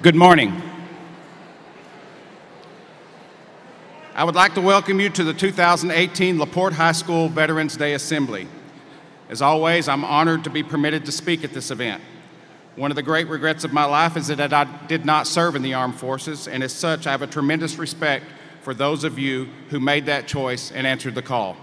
Good morning. I would like to welcome you to the 2018 LaPorte High School Veterans Day Assembly. As always, I'm honored to be permitted to speak at this event. One of the great regrets of my life is that I did not serve in the armed forces, and as such, I have a tremendous respect for those of you who made that choice and answered the call.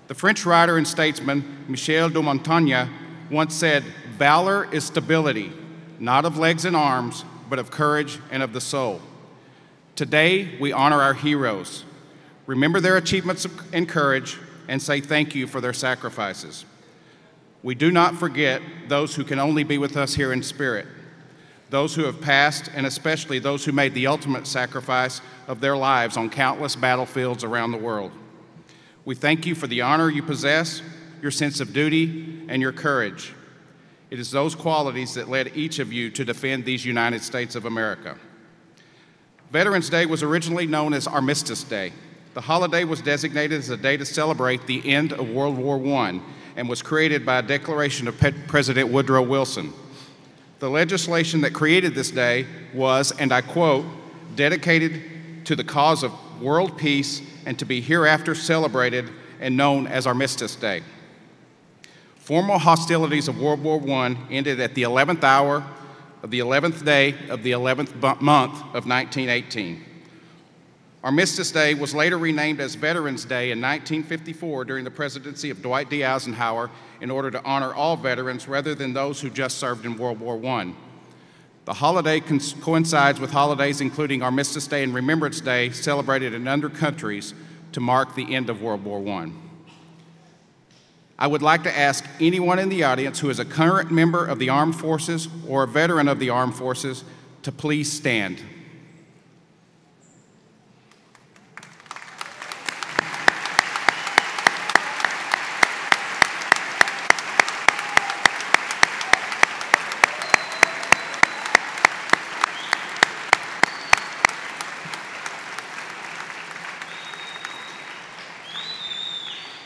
The French writer and statesman Michel de Montaigne once said, "Valor is stability, not of legs and arms, but of courage and of the soul." Today, we honor our heroes, remember their achievements and courage, and say thank you for their sacrifices. We do not forget those who can only be with us here in spirit, those who have passed, and especially those who made the ultimate sacrifice of their lives on countless battlefields around the world. We thank you for the honor you possess, your sense of duty, and your courage. It is those qualities that led each of you to defend these United States of America. Veterans Day was originally known as Armistice Day. The holiday was designated as a day to celebrate the end of World War I and was created by a declaration of President Woodrow Wilson. The legislation that created this day was, and I quote, "dedicated to the cause of world peace and to be hereafter celebrated and known as Armistice Day." Formal hostilities of World War I ended at the 11th hour of the 11th day of the 11th month of 1918. Armistice Day was later renamed as Veterans Day in 1954 during the presidency of Dwight D. Eisenhower in order to honor all veterans rather than those who just served in World War I. The holiday coincides with holidays including Armistice Day and Remembrance Day celebrated in other countries to mark the end of World War I. I would like to ask anyone in the audience who is a current member of the armed forces or a veteran of the armed forces to please stand.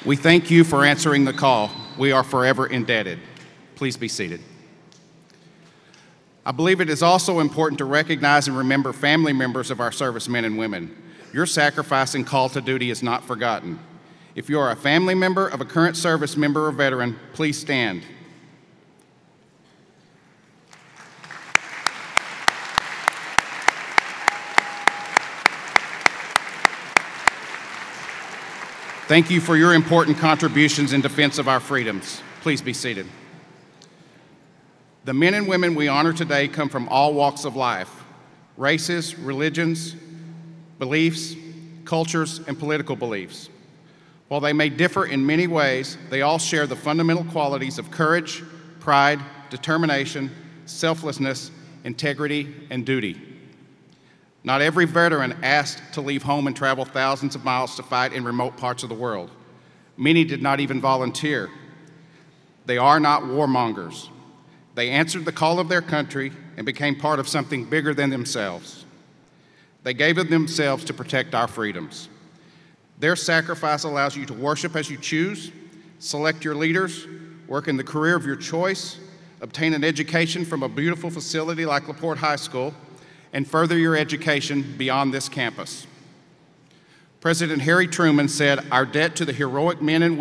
We thank you for answering the call. We are forever indebted. Please be seated. I believe it is also important to recognize and remember family members of our servicemen and women. Your sacrifice and call to duty is not forgotten. If you are a family member of a current service member or veteran, please stand. Thank you for your important contributions in defense of our freedoms. Please be seated. The men and women we honor today come from all walks of life, races, religions, beliefs, cultures, and political beliefs. While they may differ in many ways, they all share the fundamental qualities of courage, pride, determination, selflessness, integrity, and duty. Not every veteran asked to leave home and travel thousands of miles to fight in remote parts of the world. Many did not even volunteer. They are not warmongers. They answered the call of their country and became part of something bigger than themselves. They gave of themselves to protect our freedoms. Their sacrifice allows you to worship as you choose, select your leaders, work in the career of your choice, obtain an education from a beautiful facility like LaPorte High School, and further your education beyond this campus. President Harry Truman said, "Our debt to the heroic men and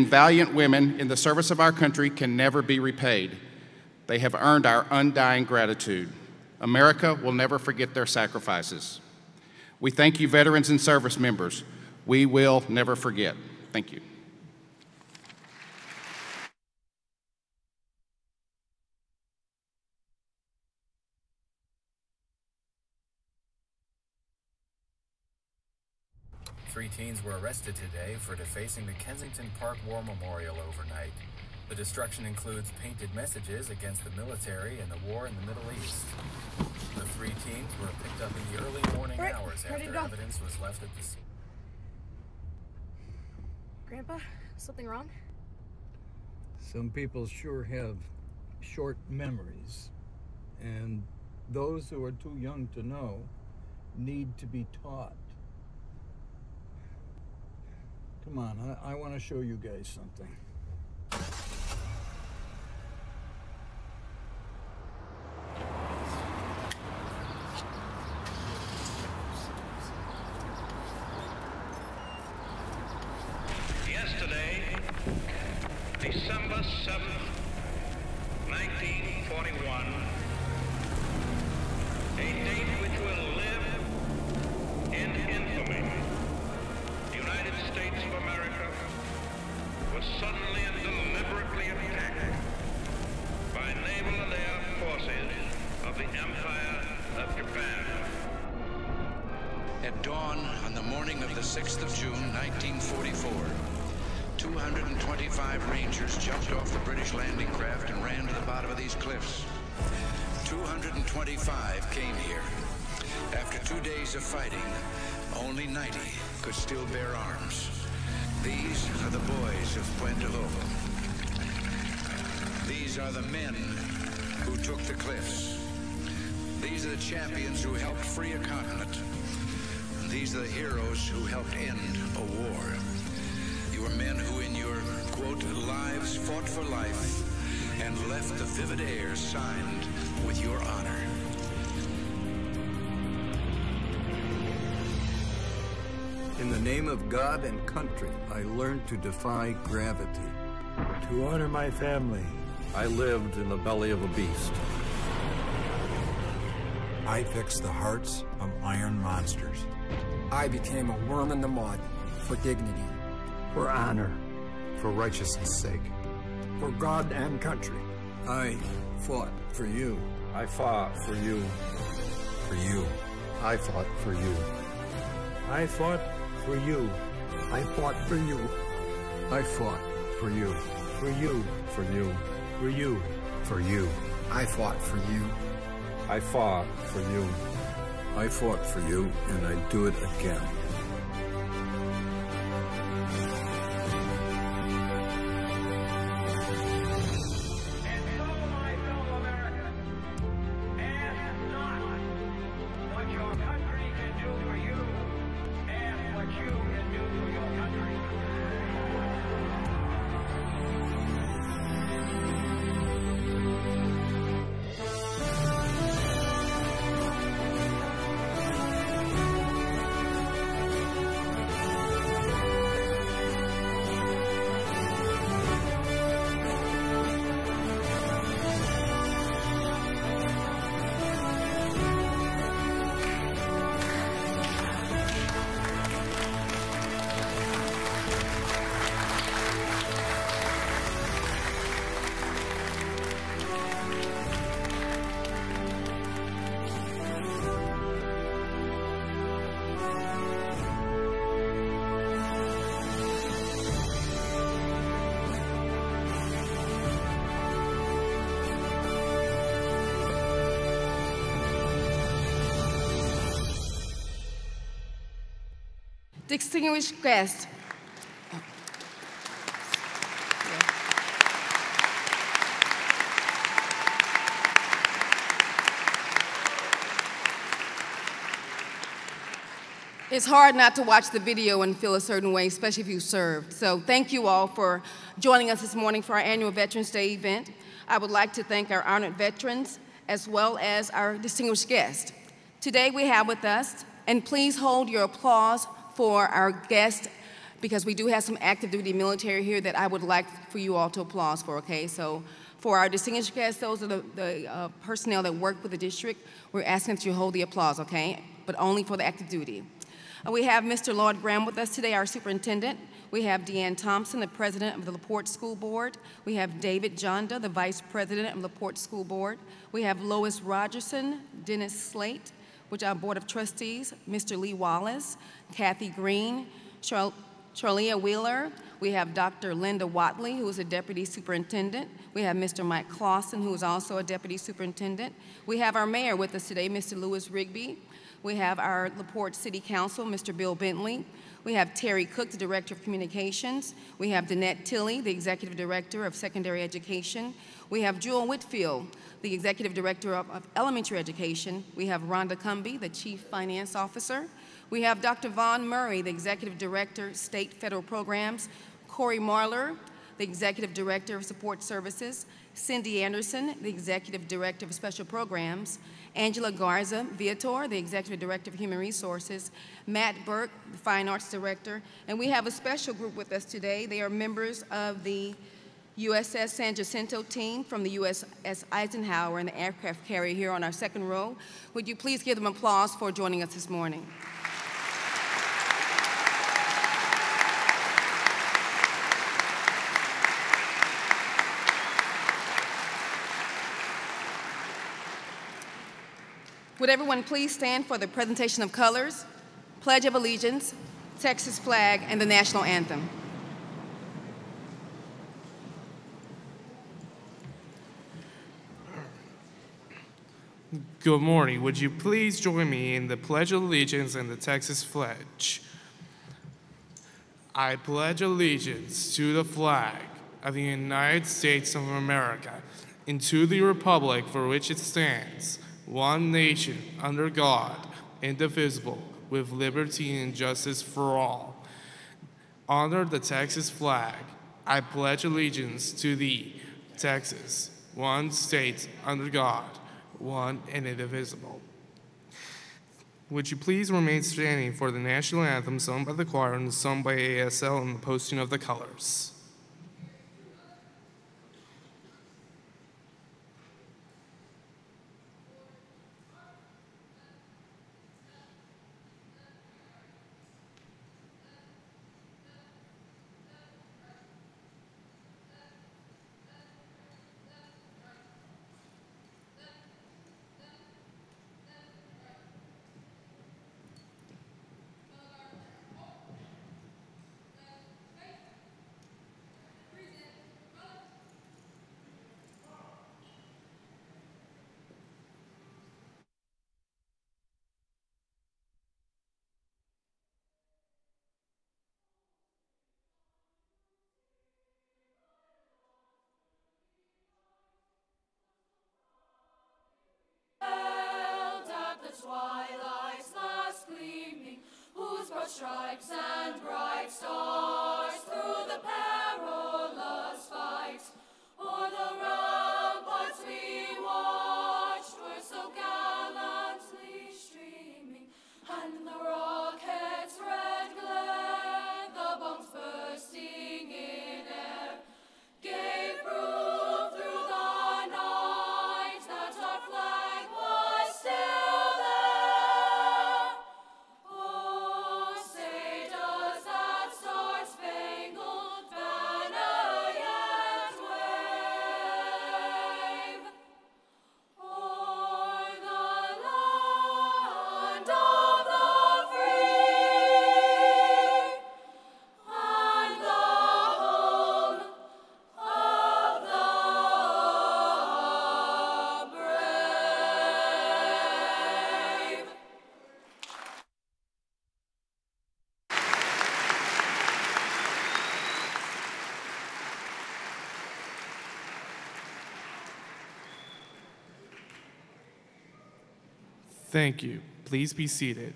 valiant women in the service of our country can never be repaid. They have earned our undying gratitude. America will never forget their sacrifices." We thank you, veterans and service members. We will never forget. Thank you. Three teens were arrested today for defacing the Kensington Park War Memorial overnight. The destruction includes painted messages against the military and the war in the Middle East. The three teens were picked up in the early morning hours after evidence was left at the scene. Grandpa, something wrong? Some people sure have short memories, and those who are too young to know need to be taught. Come on, I want to show you guys something. the 6th of June, 1944. 225 Rangers jumped off the British landing craft and ran to the bottom of these cliffs. 225 came here. After 2 days of fighting, only 90 could still bear arms. These are the boys of Puente Hope. These are the men who took the cliffs. These are the champions who helped free a continent. And these are the heroes who helped end a war. You are men who in your, quote, lives fought for life and left the vivid air signed with your honor. In the name of God and country, I learned to defy gravity. To honor my family, I lived in the belly of a beast. I fixed the hearts of iron monsters. I became a worm in the mud for dignity. for honor, For righteousness' sake. for God and country. I fought for you. I fought for you. For you. I fought for you. I fought for you. I fought for you. I fought for you. For you. For you. For you. For you. I fought for you. I fought for you. I fought for you, and I do it again. Distinguished guests. It's hard not to watch the video and feel a certain way, especially if you served. So thank you all for joining us this morning for our annual Veterans Day event. I would like to thank our honored veterans as well as our distinguished guests. Today we have with us, and please hold your applause for our guests, because we do have some active duty military here that I would like for you all to applaud for, okay? So for our distinguished guests, those are the personnel that work with the district, we're asking that you hold the applause, okay? But only for the active duty. We have Mr. Lord Graham with us today, our superintendent. We have Deanne Thompson, the president of the LaPorte School Board. We have David Jonda, the vice president of LaPorte School Board. We have Lois Rogerson, Dennis Slate, which are Board of Trustees, Mr. Lee Wallace, Kathy Green, Charlia Wheeler. We have Dr. Linda Watley, who is a deputy superintendent. We have Mr. Mike Clausen, who is also a deputy superintendent. We have our mayor with us today, Mr. Lewis Rigby. We have our LaPorte City Council, Mr. Bill Bentley. We have Terry Cook, the Director of Communications. We have Danette Tilley, the Executive Director of Secondary Education. We have Jewel Whitfield, the Executive Director of Elementary Education. We have Rhonda Cumby, the Chief Finance Officer. We have Dr. Vaughn Murray, the Executive Director, State Federal Programs. Corey Marler, the Executive Director of Support Services. Cindy Anderson, the Executive Director of Special Programs. Angela Garza Viator, the Executive Director of Human Resources. Matt Burke, the Fine Arts Director. And we have a special group with us today. They are members of the USS San Jacinto team from the USS Eisenhower and the aircraft carrier here on our second row. Would you please give them applause for joining us this morning? Would everyone please stand for the presentation of colors, Pledge of Allegiance, Texas flag, and the national anthem. Good morning. Would you please join me in the Pledge of Allegiance and the Texas Pledge? I pledge allegiance to the flag of the United States of America and to the republic for which it stands, one nation, under God, indivisible, with liberty and justice for all. Under the Texas flag, I pledge allegiance to thee, Texas, one state, under God, one and indivisible. Would you please remain standing for the national anthem sung by the choir and sung by ASL and the posting of the colors. Twilight's last gleaming, whose broad stripes and bright stars through the perilous fight o'er the ramparts we watched were so gallantly streaming, and the rocket's red glare, the bombs bursting in air, gave proof through the night that our flag was still there. Oh, say does that star-spangled banner yet wave o'er the land of the free and the home of the brave. Thank you. Please be seated.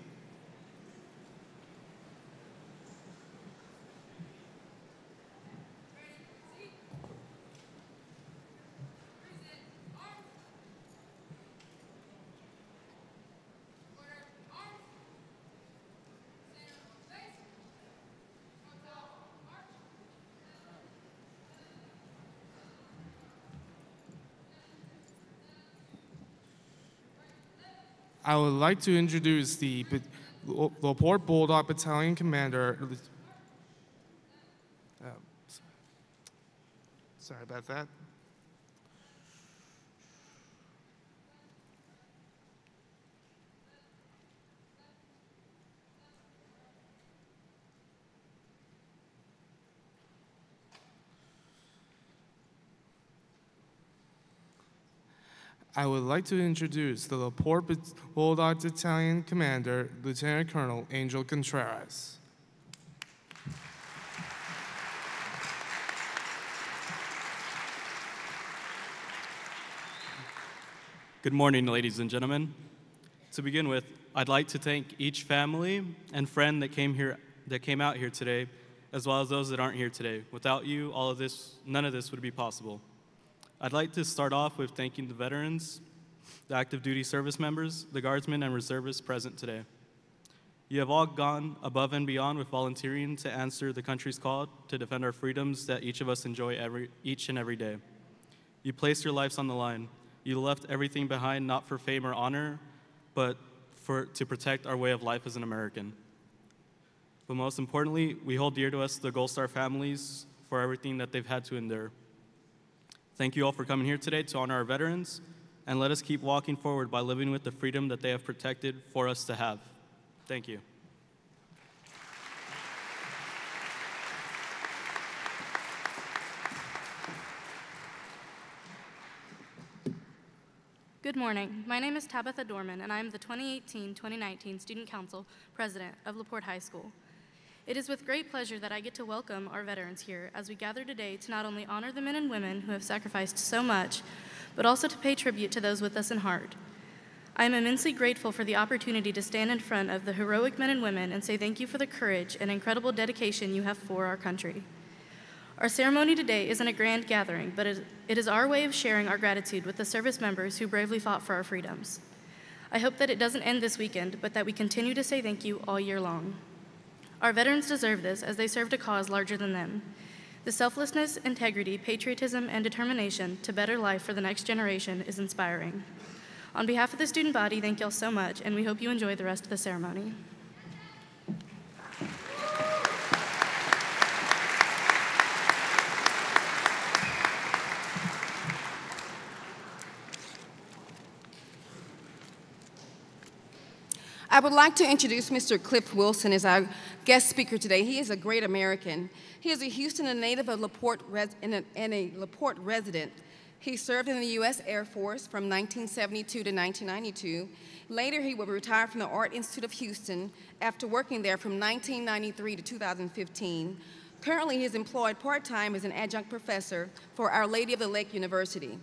I would like to introduce the LaPorte Bulldog Battalion Commander. Sorry about that. I would like to introduce the LaPorte Bulldog Battalion Commander, Lieutenant Colonel Angel Contreras. Good morning, ladies and gentlemen. To begin with, I'd like to thank each family and friend that came out here today, as well as those that aren't here today. Without you, none of this would be possible. I'd like to start off with thanking the veterans, the active duty service members, the guardsmen and reservists present today. You have all gone above and beyond with volunteering to answer the country's call to defend our freedoms that each of us enjoy each and every day. You placed your lives on the line. You left everything behind, not for fame or honor, but to protect our way of life as an American. But most importantly, we hold dear to us the Gold Star families for everything that they've had to endure. Thank you all for coming here today to honor our veterans, and let us keep walking forward by living with the freedom that they have protected for us to have. Thank you. Good morning. My name is Tabitha Dorman, and I am the 2018-2019 Student Council President of LaPorte High School. It is with great pleasure that I get to welcome our veterans here as we gather today to not only honor the men and women who have sacrificed so much, but also to pay tribute to those with us in heart. I am immensely grateful for the opportunity to stand in front of the heroic men and women and say thank you for the courage and incredible dedication you have for our country. Our ceremony today isn't a grand gathering, but it is our way of sharing our gratitude with the service members who bravely fought for our freedoms. I hope that it doesn't end this weekend, but that we continue to say thank you all year long. Our veterans deserve this as they served a cause larger than them. The selflessness, integrity, patriotism, and determination to better life for the next generation is inspiring. On behalf of the student body, thank y'all so much, and we hope you enjoy the rest of the ceremony. I would like to introduce Mr. Cliff Wilson as our guest speaker today. He is a great American. He is a Houston native of LaPorte and a LaPorte resident. He served in the U.S. Air Force from 1972 to 1992. Later, he would retire from the Art Institute of Houston after working there from 1993 to 2015. Currently, he is employed part-time as an adjunct professor for Our Lady of the Lake University.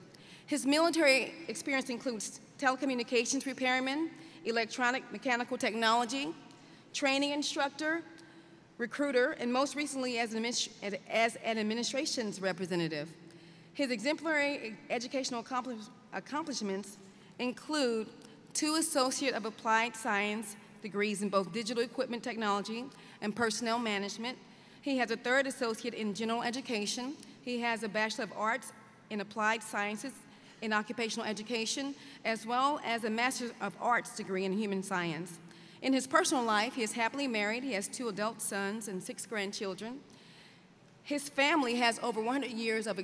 His military experience includes telecommunications repairman, electronic mechanical technology, training instructor, recruiter, and most recently as an administration's representative. His exemplary educational accomplishments include 2 Associate of Applied Science degrees in both digital equipment technology and personnel management. He has a 3rd Associate in General Education. He has a Bachelor of Arts in Applied Sciences in Occupational Education, as well as a Master of Arts degree in Human Science. In his personal life, he is happily married. He has 2 adult sons and 6 grandchildren. His family has over 100 years of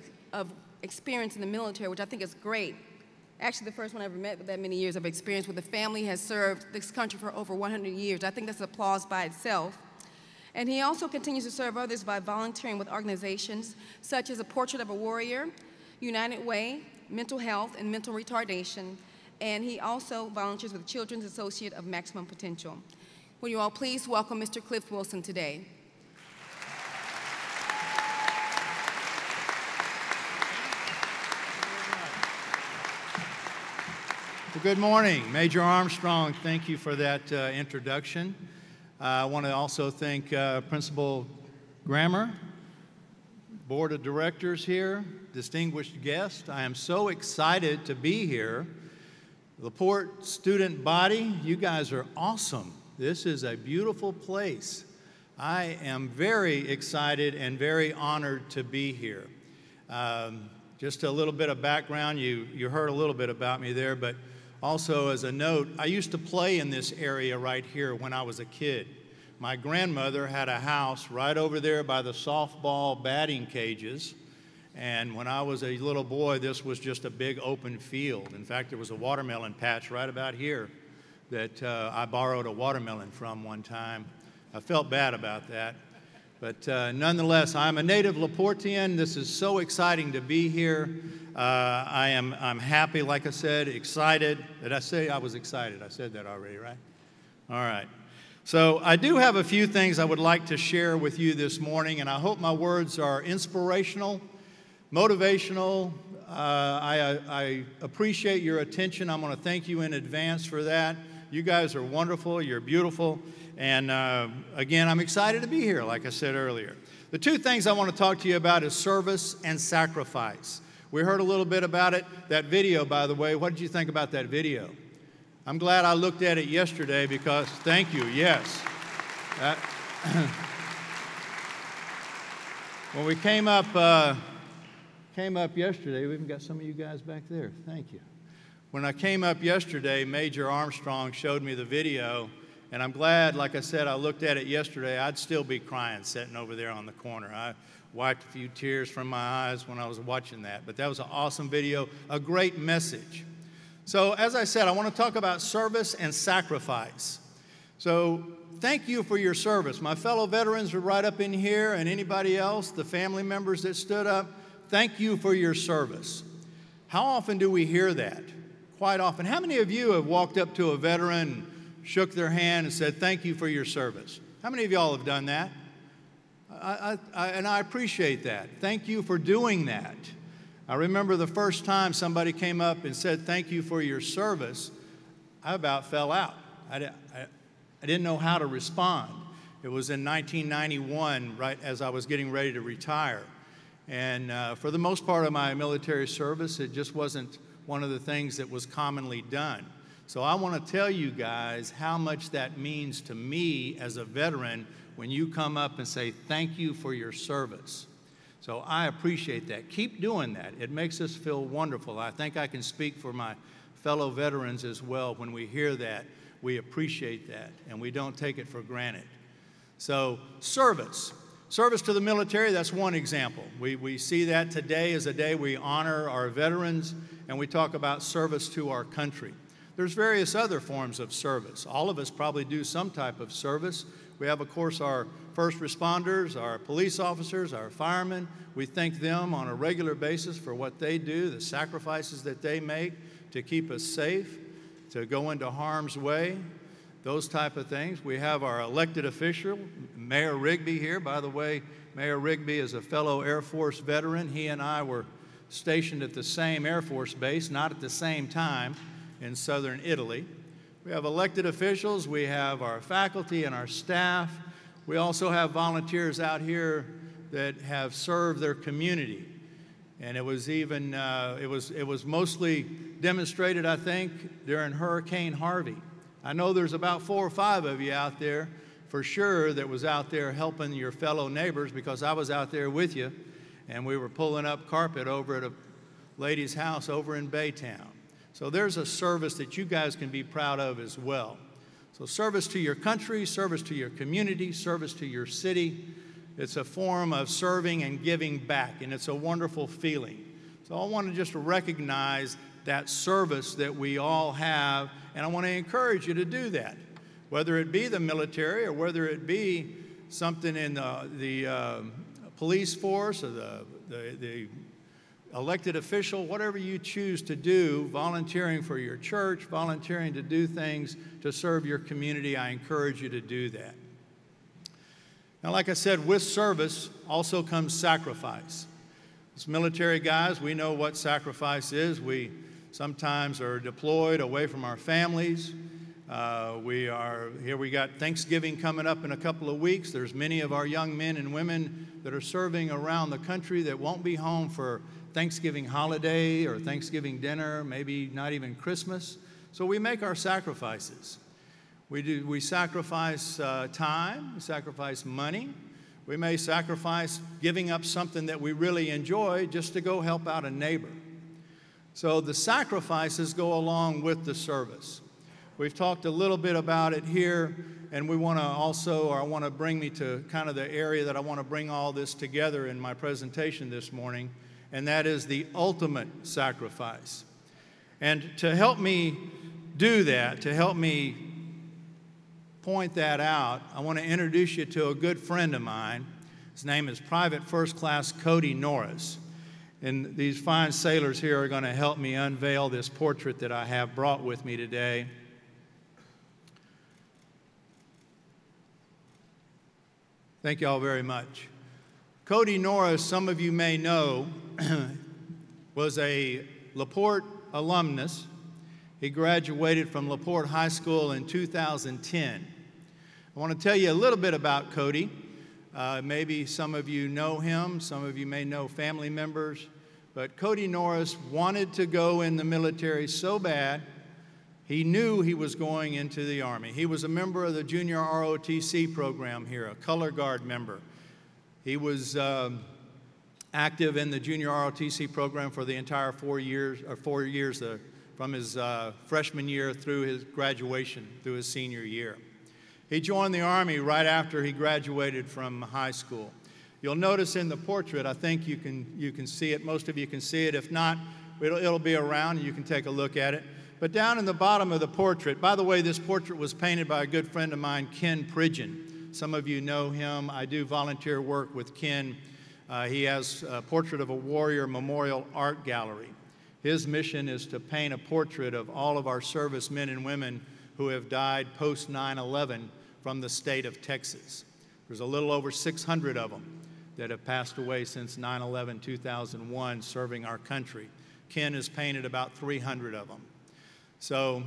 experience in the military, which I think is great. Actually, the first one I ever met with that many years of experience, where the family has served this country for over 100 years. I think that's applause by itself. And he also continues to serve others by volunteering with organizations such as A Portrait of a Warrior, United Way, Mental Health, and Mental Retardation. And he also volunteers with Children's Associate of Maximum Potential. Will you all please welcome Mr. Cliff Wilson today? Well, good morning. Major Armstrong, thank you for that introduction. I want to also thank Principal Grammer, Board of Directors here, distinguished guests. I am so excited to be here. LaPorte student body, you guys are awesome. This is a beautiful place. I am very excited and very honored to be here. Just a little bit of background, you heard a little bit about me there, but also as a note, I used to play in this area right here when I was a kid. My grandmother had a house right over there by the softball batting cages, and when I was a little boy, this was just a big open field. In fact, there was a watermelon patch right about here that I borrowed a watermelon from one time. I felt bad about that. But nonetheless, I'm a native LaPortean. This is so exciting to be here. I'm happy, like I said, excited. Did I say I was excited? I said that already, right? All right. So I do have a few things I would like to share with you this morning, and I hope my words are inspirational, motivational. I appreciate your attention. I'm going to thank you in advance for that. You guys are wonderful. You're beautiful. And again, I'm excited to be here, like I said earlier. The 2 things I want to talk to you about is service and sacrifice. We heard a little bit about it. That video, by the way, what did you think about that video? I'm glad I looked at it yesterday because, thank you, yes. When we came up yesterday, we even got some of you guys back there. Thank you. When I came up yesterday, Major Armstrong showed me the video, and I'm glad, like I said, I looked at it yesterday. I'd still be crying sitting over there on the corner. I wiped a few tears from my eyes when I was watching that, but that was an awesome video, a great message. So as I said, I want to talk about service and sacrifice. So thank you for your service. My fellow veterans are right up in here, and anybody else, the family members that stood up, thank you for your service. How often do we hear that? quite often. How many of you have walked up to a veteran, shook their hand, and said, "Thank you for your service"? How many of y'all have done that? And I appreciate that. Thank you for doing that. I remember the first time somebody came up and said, "Thank you for your service," I about fell out. I didn't know how to respond. It was in 1991, right as I was getting ready to retire. And for the most part of my military service, it just wasn't one of the things that was commonly done. So I want to tell you guys how much that means to me as a veteran when you come up and say, "Thank you for your service." So I appreciate that. Keep doing that. It makes us feel wonderful. I think I can speak for my fellow veterans as well. When we hear that, we appreciate that, and we don't take it for granted. So service. Service to the military, that's one example. We see that today as a day we honor our veterans, and we talk about service to our country. There's various other forms of service. All of us probably do some type of service. We have, of course, our first responders, our police officers, our firemen. We thank them on a regular basis for what they do, the sacrifices that they make to keep us safe, to go into harm's way, those type of things. We have our elected official, Mayor Rigby here. By the way, Mayor Rigby is a fellow Air Force veteran. He and I were stationed at the same Air Force base, not at the same time, in southern Italy. We have elected officials, we have our faculty and our staff. We also have volunteers out here that have served their community. And it was even, it was mostly demonstrated, I think, during Hurricane Harvey. I know there's about 4 or 5 of you out there, for sure, that was out there helping your fellow neighbors, because I was out there with you, and we were pulling up carpet over at a lady's house over in Baytown. So there's a service that you guys can be proud of as well. So service to your country, service to your community, service to your city. It's a form of serving and giving back, and it's a wonderful feeling. So I want to just recognize that service that we all have, and I want to encourage you to do that, whether it be the military or whether it be something in the police force or the elected official, whatever you choose to do, volunteering for your church, volunteering to do things to serve your community. I encourage you to do that. Now, like I said, with service also comes sacrifice. As military guys, we know what sacrifice is. We sometimes are deployed away from our families. We got Thanksgiving coming up in a couple of weeks. There's many of our young men and women that are serving around the country that won't be home for Thanksgiving holiday or Thanksgiving dinner, maybe not even Christmas. So we make our sacrifices. We sacrifice time, we sacrifice money. We may sacrifice giving up something that we really enjoy just to go help out a neighbor. So the sacrifices go along with the service. We've talked a little bit about it here, and we want to also, or I want to bring me to kind of the area that I want to bring all this together in my presentation this morning, and that is the ultimate sacrifice. And to help me do that, to help me point that out, I want to introduce you to a good friend of mine. His name is Private First Class Cody Norris. And these fine sailors here are going to help me unveil this portrait that I have brought with me today. Thank you all very much. Cody Norris, some of you may know, was a LaPorte alumnus. He graduated from LaPorte High School in 2010. I want to tell you a little bit about Cody. Maybe some of you know him, some of you may know family members, but Cody Norris wanted to go in the military so bad, he knew he was going into the Army. He was a member of the Junior ROTC program here, a color guard member. He was active in the Junior ROTC program for the entire 4 years, from his freshman year through his graduation, through his senior year. He joined the Army right after he graduated from high school. You'll notice in the portrait, I think you can see it, most of you can see it. If not, it'll be around and you can take a look at it. But down in the bottom of the portrait, by the way, this portrait was painted by a good friend of mine, Ken Pridgeon. Some of you know him. I do volunteer work with Ken. He has a Portrait of a Warrior Memorial Art Gallery. His mission is to paint a portrait of all of our servicemen and women who have died post 9/11 from the state of Texas. There's a little over 600 of them that have passed away since 9/11/2001 serving our country. Ken has painted about 300 of them. So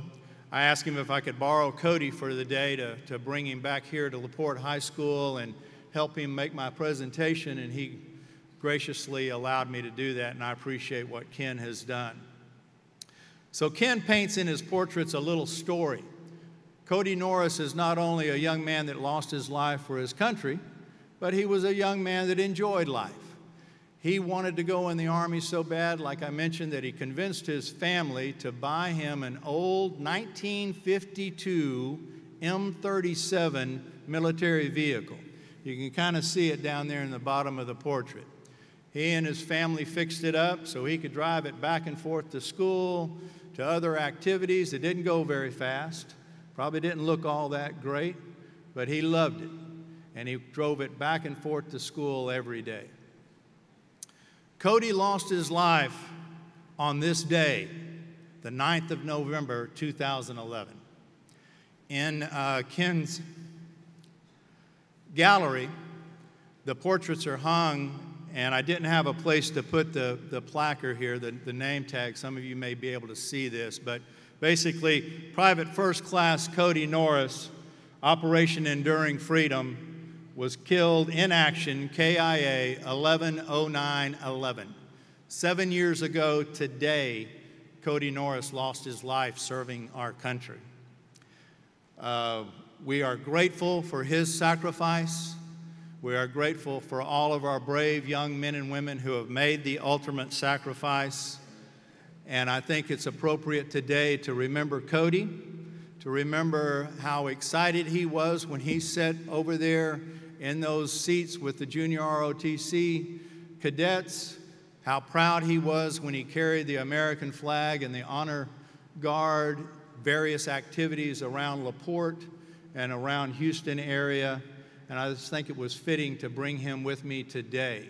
I asked him if I could borrow Cody for the day to bring him back here to LaPorte High School and help him make my presentation, and he graciously allowed me to do that, and I appreciate what Ken has done. So Ken paints in his portraits a little story. Cody Norris is not only a young man that lost his life for his country, but he was a young man that enjoyed life. He wanted to go in the Army so bad, like I mentioned, that he convinced his family to buy him an old 1952 M37 military vehicle. You can kind of see it down there in the bottom of the portrait. He and his family fixed it up so he could drive it back and forth to school, to other activities. It didn't go very fast, probably didn't look all that great, but he loved it, and he drove it back and forth to school every day. Cody lost his life on this day, the 9th of November, 2011. In Ken's gallery, the portraits are hung, and I didn't have a place to put the placard here, the name tag. Some of you may be able to see this, but basically, Private First Class Cody Norris, Operation Enduring Freedom, was killed in action, KIA 11/09/11. 7 years ago today, Cody Norris lost his life serving our country. We are grateful for his sacrifice. We are grateful for all of our brave young men and women who have made the ultimate sacrifice. And I think it's appropriate today to remember Cody, to remember how excited he was when he sat over there in those seats with the junior ROTC cadets, how proud he was when he carried the American flag and the honor guard, various activities around LaPorte and around Houston area. And I just think it was fitting to bring him with me today.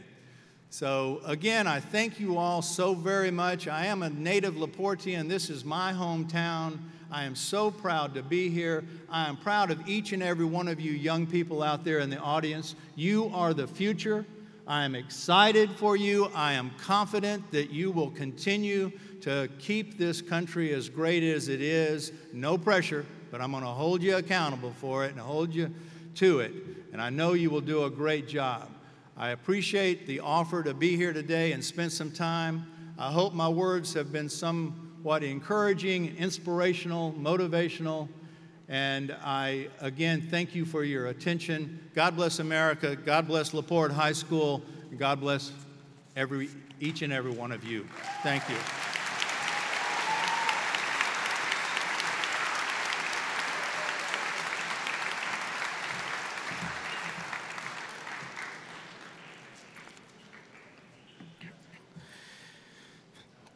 So again, I thank you all so very much. I am a native LaPortean. This is my hometown. I am so proud to be here. I am proud of each and every one of you young people out there in the audience. You are the future. I am excited for you. I am confident that you will continue to keep this country as great as it is. No pressure, but I'm going to hold you accountable for it and hold you to it. And I know you will do a great job. I appreciate the offer to be here today and spend some time. I hope my words have been somewhat encouraging, inspirational, motivational, and I, again, thank you for your attention. God bless America. God bless LaPorte High School. And God bless each and every one of you. Thank you.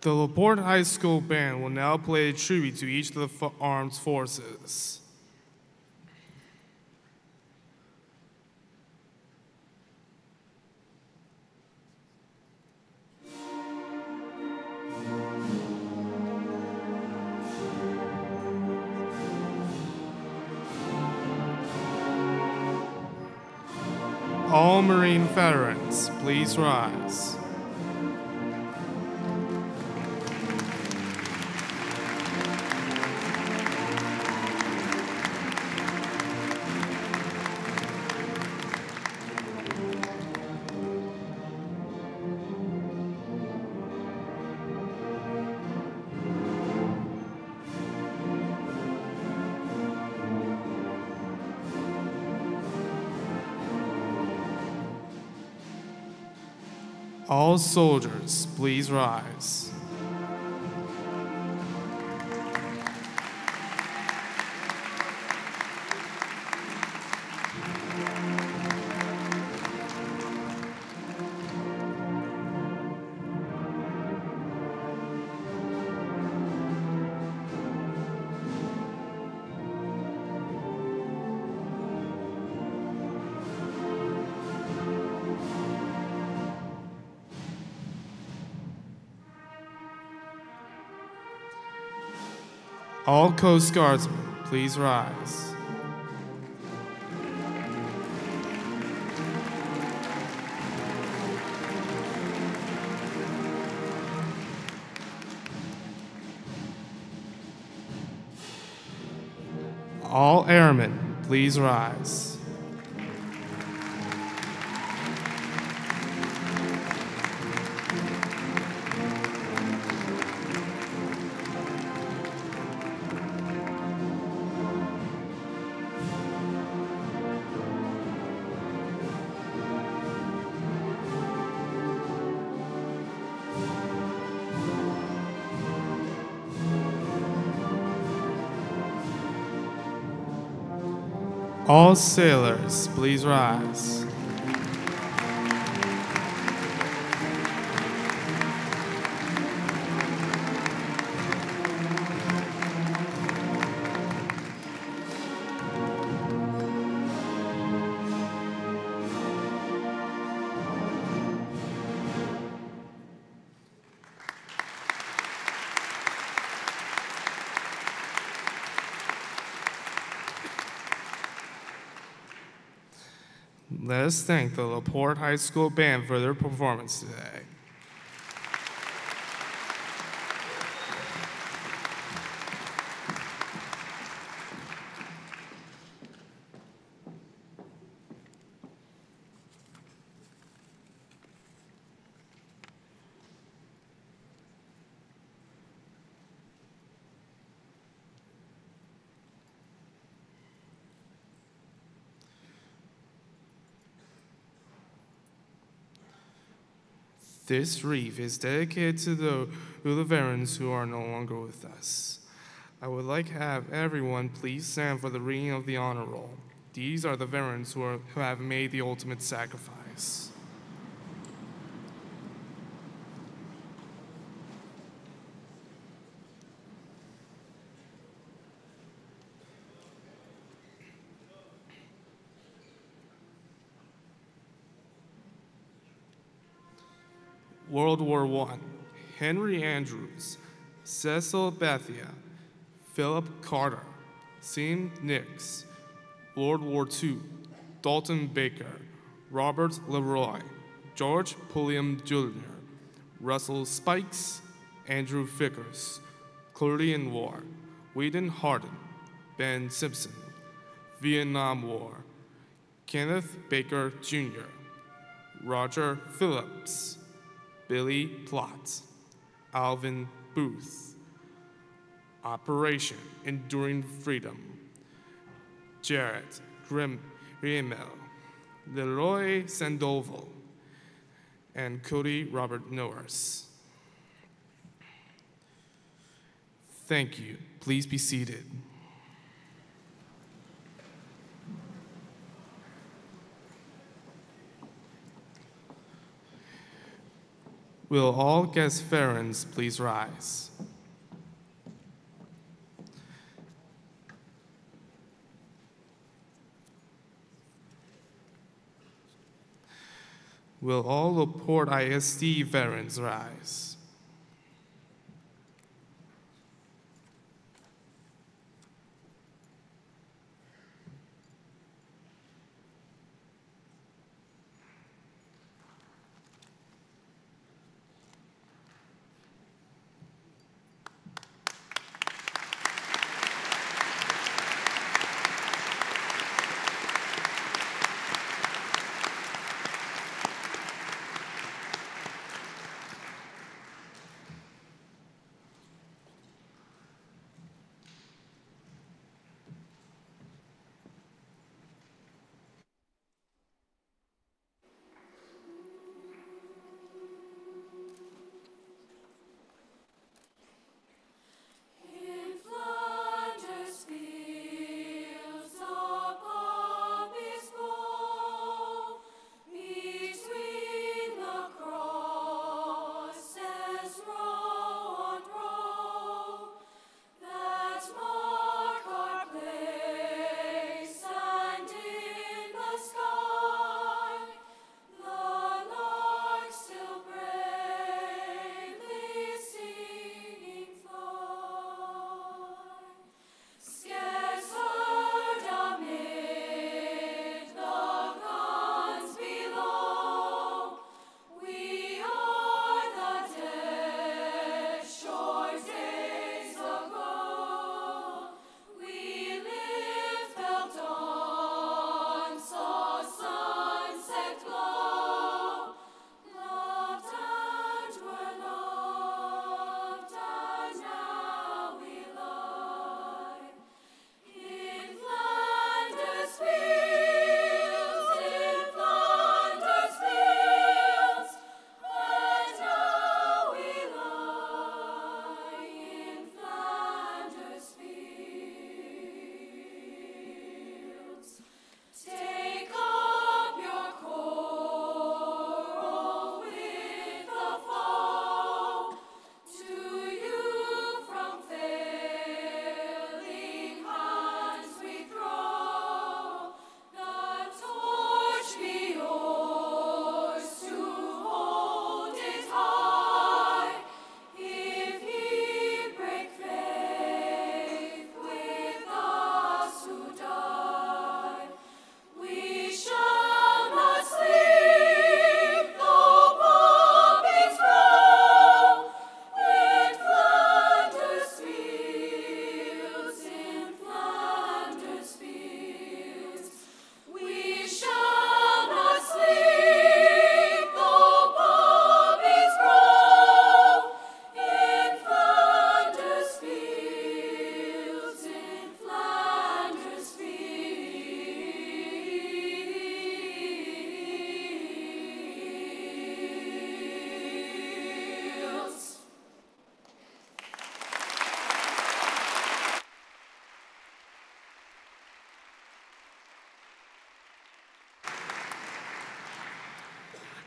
The LaPorte High School Band will now play a tribute to each of the armed forces. All Marine veterans, please rise. All soldiers, please rise. All Coast Guardsmen, please rise. All airmen, please rise. All sailors, please rise. Let us thank the LaPorte High School Band for their performance today. This wreath is dedicated to the veterans who are no longer with us. I would like to have everyone please stand for the reading of the honor roll. These are the veterans who have made the ultimate sacrifice. World War I, Henry Andrews, Cecil Bethia, Philip Carter, Sean Nix. World War II, Dalton Baker, Robert Leroy, George Pulliam Jr., Russell Spikes, Andrew Vickers. Korean War, Whedon Hardin, Ben Simpson. Vietnam War, Kenneth Baker Jr., Roger Phillips, Billy Plott, Alvin Booth. Operation Enduring Freedom, Jarrett Grimmel, Leroy Sandoval, and Cody Robert Norris. Thank you. Please be seated. Will all guest veterans please rise? Will all LaPorte ISD veterans rise?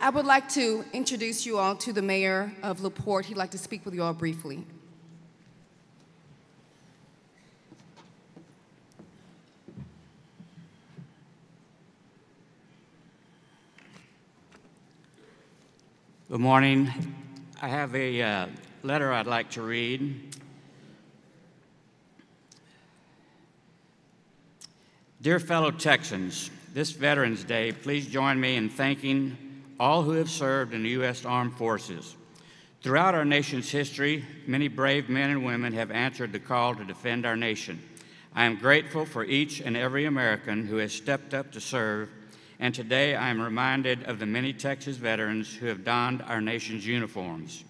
I would like to introduce you all to the mayor of LaPorte. He'd like to speak with you all briefly. Good morning. I have a letter I'd like to read. Dear fellow Texans, this Veterans Day, please join me in thanking all who have served in the U.S. Armed Forces. Throughout our nation's history, many brave men and women have answered the call to defend our nation. I am grateful for each and every American who has stepped up to serve, and today I am reminded of the many Texas veterans who have donned our nation's uniforms.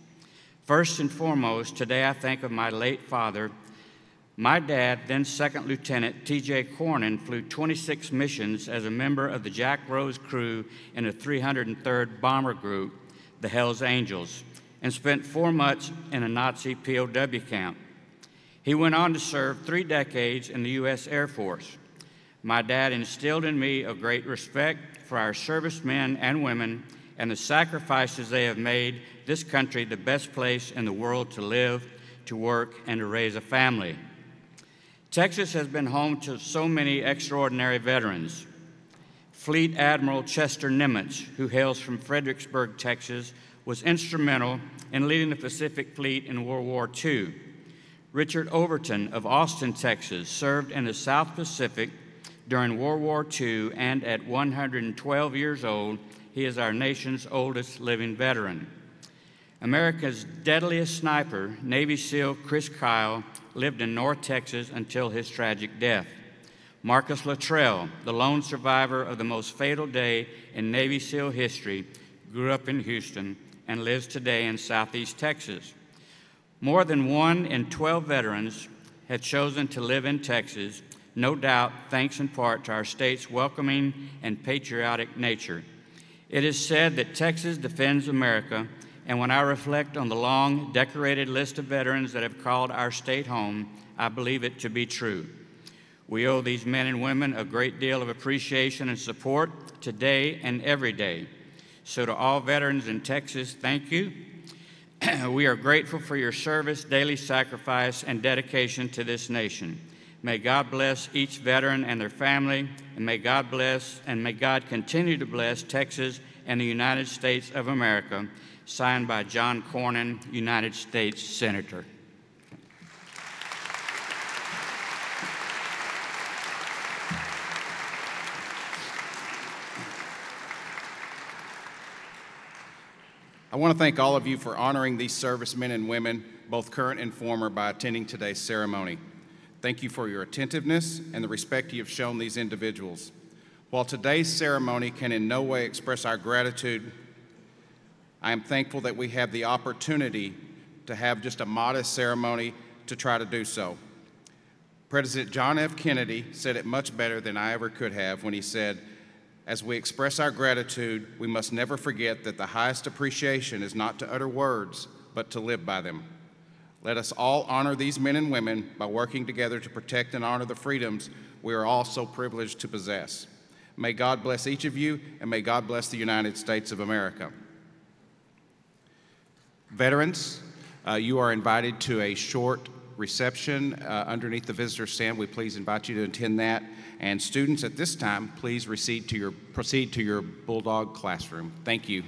First and foremost, today I think of my late father. My dad, then Second Lieutenant T.J. Cornyn, flew 26 missions as a member of the Jack Rose crew in the 303rd Bomber Group, the Hells Angels, and spent 4 months in a Nazi POW camp. He went on to serve 3 decades in the U.S. Air Force. My dad instilled in me a great respect for our servicemen and women and the sacrifices they have made this country the best place in the world to live, to work, and to raise a family. Texas has been home to so many extraordinary veterans. Fleet Admiral Chester Nimitz, who hails from Fredericksburg, Texas, was instrumental in leading the Pacific Fleet in World War II. Richard Overton of Austin, Texas, served in the South Pacific during World War II, and at 112 years old, he is our nation's oldest living veteran. America's deadliest sniper, Navy SEAL Chris Kyle, lived in North Texas until his tragic death. Marcus Luttrell, the lone survivor of the most fatal day in Navy SEAL history, grew up in Houston and lives today in Southeast Texas. More than 1 in 12 veterans have chosen to live in Texas, no doubt thanks in part to our state's welcoming and patriotic nature. It is said that Texas defends America, and when I reflect on the long, decorated list of veterans that have called our state home, I believe it to be true. We owe these men and women a great deal of appreciation and support today and every day. So to all veterans in Texas, thank you. We are grateful for your service, daily sacrifice, and dedication to this nation. May God bless each veteran and their family, and may God continue to bless Texas and the United States of America. Signed by John Cornyn, United States Senator. I want to thank all of you for honoring these servicemen and women, both current and former, by attending today's ceremony. Thank you for your attentiveness and the respect you have shown these individuals. While today's ceremony can in no way express our gratitude, I am thankful that we have the opportunity to have just a modest ceremony to try to do so. President John F. Kennedy said it much better than I ever could have when he said, "As we express our gratitude, we must never forget that the highest appreciation is not to utter words, but to live by them." Let us all honor these men and women by working together to protect and honor the freedoms we are all so privileged to possess. May God bless each of you, and may God bless the United States of America. Veterans, you are invited to a short reception underneath the visitor stand. We please invite you to attend that. And students, at this time, please proceed to your Bulldog classroom. Thank you.